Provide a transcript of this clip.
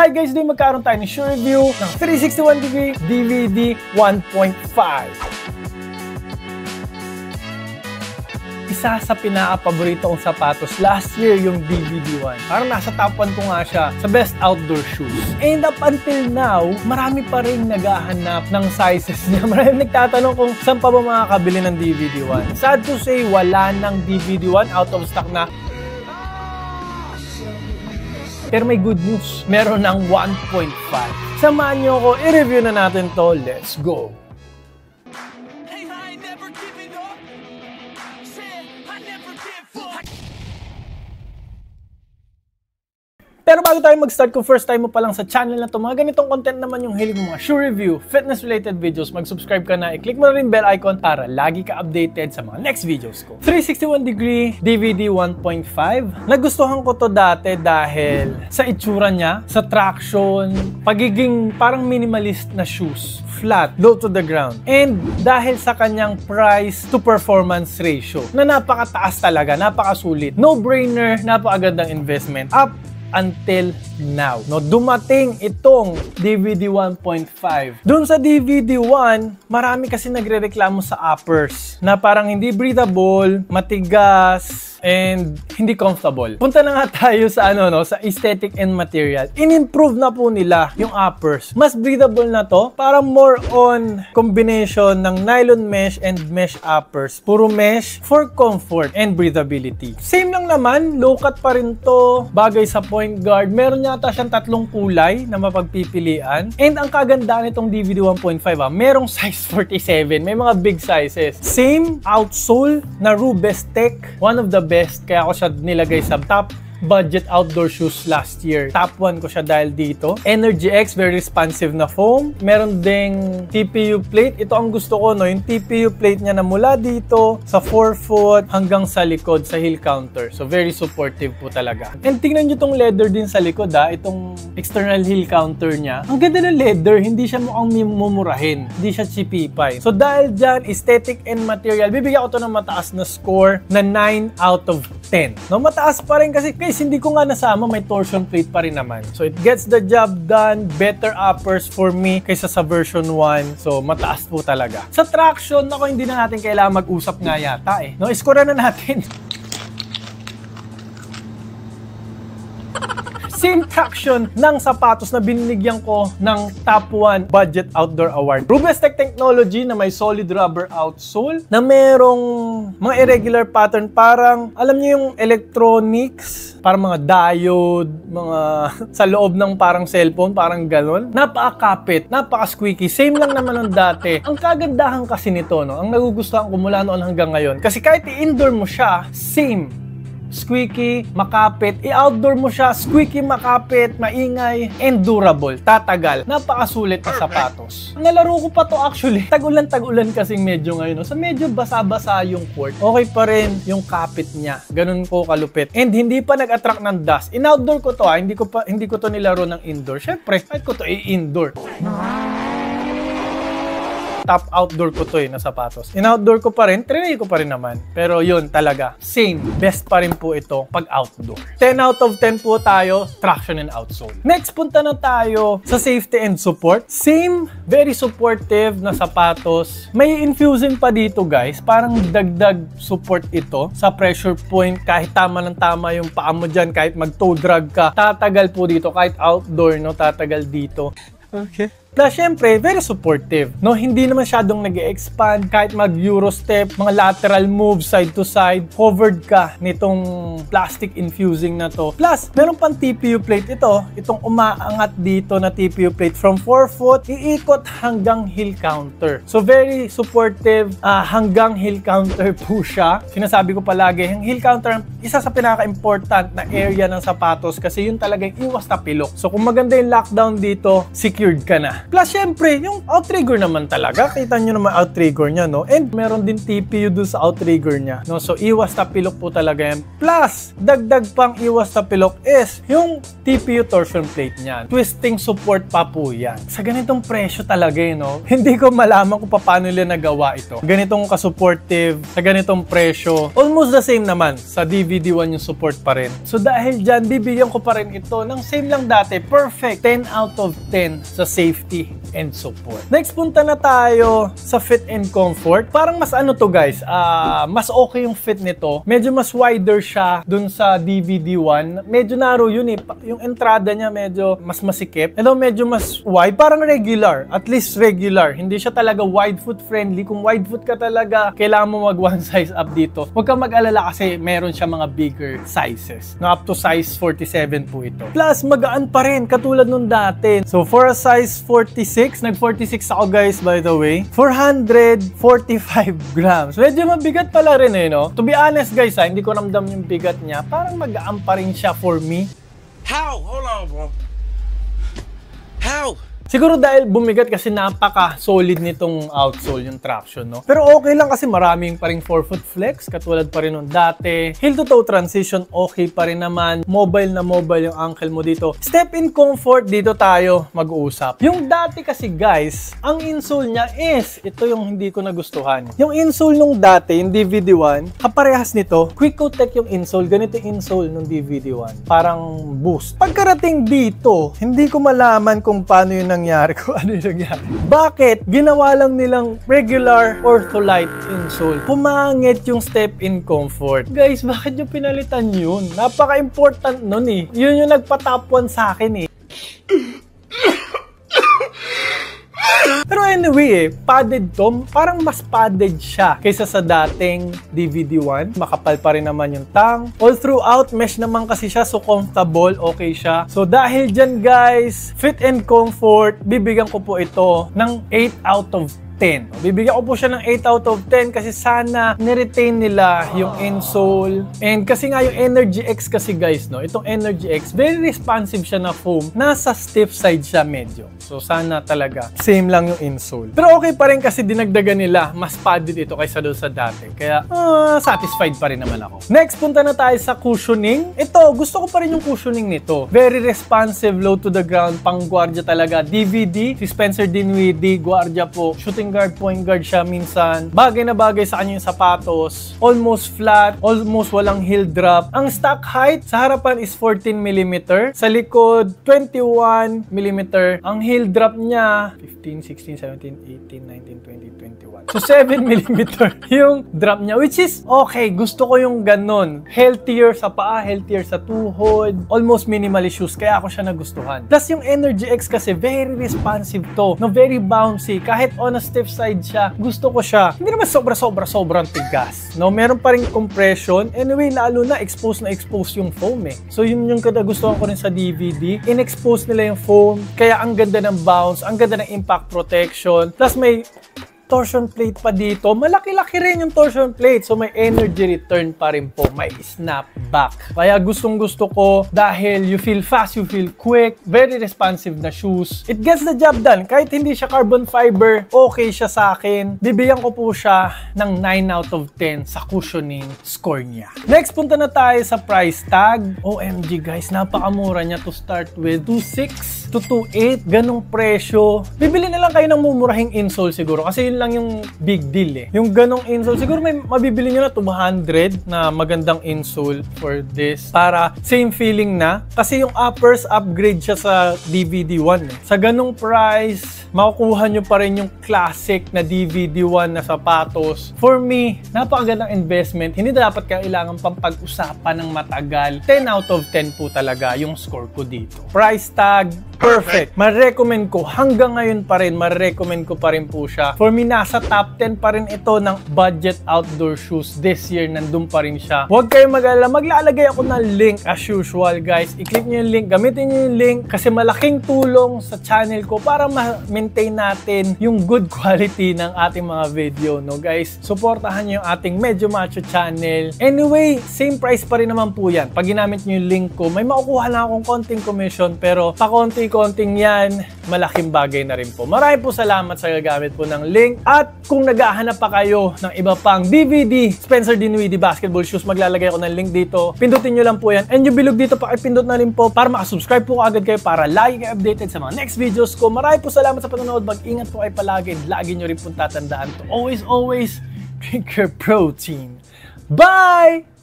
Hi guys, doon magkaroon tayo ng shoe review ng 361 degree DVD 1.5. Isa sa pinaka-paborito kong sapatos last year yung DVD 1. Parang nasa top 1 ko nga siya sa best outdoor shoes. And up until now, marami pa rin naghahanap ng sizes niya. Marami nagtatanong kung saan pa ba makakabili ng DVD 1. Sad to say, wala ng DVD 1, out of stock na. Pero may good news, meron ng 1.5. Samahan niyo ako, i-review na natin to. Let's go! Pero bago tayo mag-start, kung first time mo pa lang sa channel na to, mga ganitong content naman yung hilig mo, mga shoe review, fitness-related videos, mag-subscribe ka na, i-click mo na rin bell icon para lagi ka updated sa mga next videos ko. 361 degree DVD 1.5. Nagustuhan ko to dati dahil sa itsura niya, sa traction, pagiging parang minimalist na shoes. Flat, low to the ground. And dahil sa kanyang price to performance ratio, na napakataas talaga, napakasulit. No-brainer, napakagandang investment. Up until now. No, dumating itong DVD 1.5. Doon sa DVD 1, marami kasi nagrereklamo sa uppers na parang hindi breathable, matigas, and hindi comfortable. Punta na nga tayo sa sa aesthetic and material. In-improve na po nila yung uppers. Mas breathable na to, para more on combination ng nylon mesh and mesh uppers. Puro mesh for comfort and breathability. Same lang naman, low cut pa rin to, bagay sa point guard. Meron yata siyang 3 kulay na mapagpipilian. And ang kagandahan nitong DVD 1.5, merong size 47. May mga big sizes. Same outsole na Rubestech, one of the best, kaya ako siya nilagay sa top budget outdoor shoes last year. Top 1 ko siya dahil dito. Energy X, very responsive na foam. Meron ding TPU plate. Ito ang gusto ko, no? Yung TPU plate niya na mula dito sa forefoot hanggang sa likod, sa heel counter. So, very supportive po talaga. And tingnan nyo tong leather din sa likod, itong external heel counter niya. Ang ganda ng leather, hindi siya mukhang mumurahin. Hindi siya chipipay. So, dahil dyan, aesthetic and material, bibigyan ko to ng mataas na score na 9 out of 10. No, mataas pa rin kasi hindi ko nga nasama, may torsion plate pa rin naman. So it gets the job done, better uppers for me kaysa sa version 1. So mataas po talaga. Sa traction, hindi na natin kailangan mag-usap nga yata No, iskura na natin. Same traction ng sapatos na binigyan ko ng top 1 budget outdoor award. Rubestech technology na may solid rubber outsole, na merong mga irregular pattern, parang alam niyo yung electronics, parang mga diode, mga sa loob ng parang cellphone, parang ganon. Napaka-kapit, napaka-squeaky. Same lang naman ng dati. Ang kagandahan kasi nito, ang nagugustuhan ko mula noon hanggang ngayon, kasi kahit i-indoor mo siya, same. Squeaky, makapit. I-outdoor mo siya, squeaky, makapit, maingay, and durable. Tatagal. Napakasulit na sapatos. Nalaro ko pa to actually. Tag-ulan kasing medyo ngayon. So medyo basa-basa yung court. Okay pa rin yung kapit niya. Ganun po kalupit. And hindi pa nag-attract ng dust. In-outdoor ko to hindi ko to nilaro ng indoor. Syempre, kahit ko to i-indoor. Top outdoor ko to na sapatos. In-outdoor ko pa rin, trinay ko pa rin naman. Pero yun talaga, same. Best pa rin po ito pag outdoor. 10 out of 10 po tayo, traction and outsole. Next, punta na tayo sa safety and support. Same, very supportive na sapatos. May infusing pa dito guys, parang dagdag support ito sa pressure point. Kahit tama ng tama yung paa mo dyan, kahit mag-toe drag ka, tatagal po dito. Kahit outdoor, tatagal dito. Okay. Plus, syempre, very supportive. Hindi naman masyadong nag-expand. Kahit mag-euro step, mga lateral moves, side to side, covered ka nitong plastic infusing na to. Plus, meron pang TPU plate ito. Itong umaangat dito na TPU plate from forefoot, iikot hanggang heel counter. So, very supportive hanggang heel counter po siya. Sinasabi ko palagi, yung heel counter, isa sa pinaka-important na area ng sapatos kasi yun talagang iwas na pilok. So, kung maganda yung lockdown dito, secured ka na. niya. Plus, syempre, yung outrigger naman talaga. Kita nyo naman outrigger niya, no? And meron din TPU dun sa outrigger niya, no? So, iwas tapilok po talaga yan. Plus, dagdag pang iwas tapilok is yung TPU torsion plate niya. Twisting support pa po yan. Sa ganitong presyo talaga, no? Hindi ko malaman kung paano nila nagawa ito. Ganitong ka-supportive, sa ganitong presyo. Almost the same naman. Sa DVD-1 yung support pa rin. So, dahil dyan, bibigyan ko pa rin ito ng same lang dati. Perfect. 10 out of 10 sa safety and support. Next, punta na tayo sa fit and comfort. Parang mas ano to guys, mas okay yung fit nito. Medyo mas wider siya dun sa DVD-1. Medyo narrow yun eh. Yung entrada niya medyo mas masikip. Ito medyo mas wide. Parang regular. At least regular. Hindi siya talaga wide foot friendly. Kung wide foot ka talaga, kailangan mo mag one size up dito. Huwag kang mag-alala kasi meron siya mga bigger sizes. No, up to size 47 po ito. Plus, magaan pa rin. Katulad nung dati. So, for a size 46, nag-46 ako guys, by the way. 445 grams. Medyo mabigat pala rin eh, no? To be honest guys, hindi ko ramdam yung bigat niya. Parang magaan pa rin siya for me. How? Hold on, bro. How? Siguro dahil bumigat kasi napaka-solid nitong outsole, yung traction, no? Pero okay lang kasi maraming pa rin forefoot flex, katulad pa rin nung dati. Heel to toe transition, okay pa rin naman. Mobile na mobile yung ankle mo dito. Step in comfort, dito tayo mag-uusap. Yung dati kasi guys, ang insole niya is, ito yung hindi ko nagustuhan. Yung insole nung dati, yung DVD-1, kaparehas nito, Quick-O-Tech yung insole. Ganito yung insole nung DVD-1. Parang boost. Pagkarating dito, hindi ko malaman kung paano yun nangyari, kung ano yung nangyari. Bakit? Ginawa lang nilang regular ortholite insole. Pumangit yung step-in comfort. Guys, bakit yung pinalitan yun? Napaka-important nun eh. Yun yung nagpa-top 1 sa akin eh. Pero anyway padded to. Parang mas padded siya kaysa sa dating DVD-1. Makapal pa rin naman yung tang. All throughout, mesh naman kasi siya. So comfortable, okay siya. So dahil dyan guys, fit and comfort, bibigyan ko po ito ng 8 out of 10. Bibigyan ko po siya ng 8 out of 10 kasi sana niretain nila yung insole. And kasi nga yung Energy X kasi guys, no, itong Energy X, very responsive siya na foam. Nasa stiff side siya medyo. So sana talaga same lang yung insole. Pero okay pa rin kasi dinagdagan nila. Mas padded ito kaysa doon sa dati. Kaya satisfied pa rin naman ako. Next, punta na tayo sa cushioning. Ito, gusto ko pa rin yung cushioning nito. Very responsive, low to the ground, pang guardia talaga. DVD, si Spencer Dinwiddie, guardia po. Shooting guard, point guard siya minsan. Bagay na bagay sa kanya yung sapatos. Almost flat, almost walang heel drop. Ang stock height sa harapan is 14mm. Sa likod, 21mm. Ang heel drop niya, 15, 16, 17, 18, 19, 20, 21. So 7mm yung drop niya, which is okay. Gusto ko yung ganun. Healthier sa paa, healthier sa tuhod. Almost minimalist shoes, kaya ako siya nagustuhan. Plus yung Energy X kasi very responsive to. No, very bouncy. Kahit on a stiff side siya, gusto ko siya. Hindi naman sobrang tigas. No, meron pa rin compression. Anyway, lalo na expose yung foam eh. So yun yung gustuhan ko rin sa DVD. In-expose nila yung foam. Kaya ang ganda ng bounce, ang ganda ng impact protection. Plus may torsion plate pa dito. Malaki-laki rin yung torsion plate. So, may energy return pa rin po. May snapback. Kaya gustong-gusto ko dahil you feel fast, you feel quick. Very responsive na shoes. It gets the job done. Kahit hindi siya carbon fiber, okay siya sa akin. Bibigyan ko po siya ng 9 out of 10 sa cushioning score niya. Next, punta na tayo sa price tag. OMG guys, napakamura niya to start with. 2.6 to 2.8. Ganong presyo. Bibili na lang kayo ng mumurahing insole siguro. Kasi yun lang yung big deal eh. Yung ganong insole, siguro may mabibili nyo na 200 na magandang insole for this. Para same feeling na. Kasi yung uppers, upgrade siya sa DVD-1 eh. Sa ganong price, makukuha nyo pa rin yung classic na DVD-1 na sapatos. For me, napakagandang investment. Hindi na dapat kailangan pang pag-usapan ng matagal. 10 out of 10 po talaga yung score ko dito. Price tag, perfect. Ma-recommend ko. Hanggang ngayon pa rin, ma-recommend ko pa rin po siya. For me, nasa top 10 pa rin ito ng budget outdoor shoes this year. Nandun pa rin siya. Huwag kayong mag-alala. Maglalagay ako ng link as usual, guys. I-click nyo yung link. Gamitin nyo yung link kasi malaking tulong sa channel ko para ma-maintain natin yung good quality ng ating mga video, no, guys? Suportahan nyo yung ating Medyo Macho channel. Anyway, same price pa rin naman po yan. Pag ginamit nyo yung link ko, may makukuha lang akong konting commission pero pa konti konting yan, malaking bagay na rin po. Maraming po salamat sa gagamit po ng link. At kung naghahanap pa kayo ng iba pang DVD, Spencer Dinwiddie basketball shoes, maglalagay ako ng link dito. Pindutin nyo lang po yan. And yung bilog dito, pakipindot na rin po para makasubscribe po agad kayo para lagi kayo updated sa mga next videos ko. Maraming po salamat sa panonood. Mag-ingat po kayo palagi. Lagi nyo rin po tatandaan to always drink your protein. Bye!